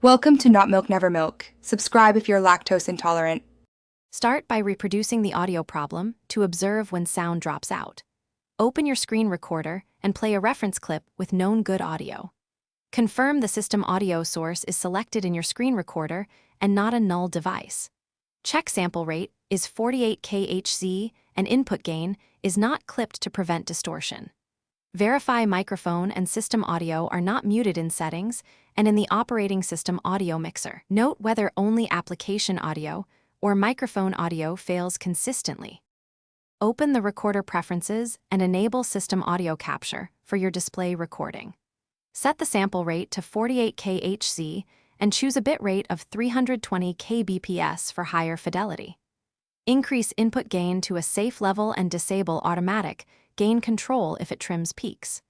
Welcome to Not Milk Never Milk. Subscribe if you're lactose intolerant. Start by reproducing the audio problem to observe when sound drops out. Open your screen recorder and play a reference clip with known good audio. Confirm the system audio source is selected in your screen recorder and not a null device. Check sample rate is 48 kHz and input gain is not clipped to prevent distortion. Verify microphone and system audio are not muted in settings and in the operating system audio mixer. Note whether only application audio or microphone audio fails consistently. Open the recorder preferences and enable system audio capture for your display recording. Set the sample rate to 48 kHz and choose a bit rate of 320 kbps for higher fidelity. Increase input gain to a safe level and disable automatic gain control if it trims peaks.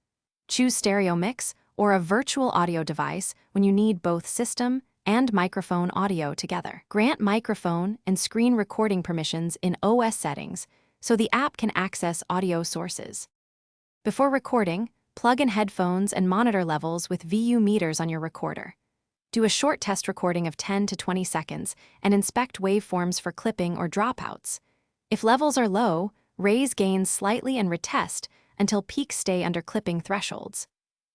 Choose stereo mix or a virtual audio device when you need both system and microphone audio together. Grant microphone and screen recording permissions in OS settings so the app can access audio sources. Before recording, plug in headphones and monitor levels with VU meters on your recorder. Do a short test recording of 10 to 20 seconds and inspect waveforms for clipping or dropouts. If levels are low, raise gains slightly and retest until peaks stay under clipping thresholds.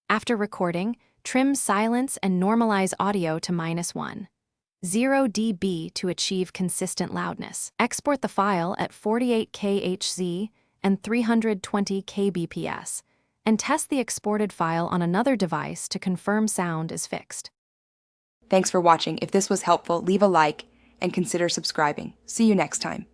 After recording, trim silence and normalize audio to -1.0 dB to achieve consistent loudness. Export the file at 48 kHz and 320 kbps, and test the exported file on another device to confirm sound is fixed. Thanks for watching. If this was helpful, leave a like and consider subscribing. See you next time.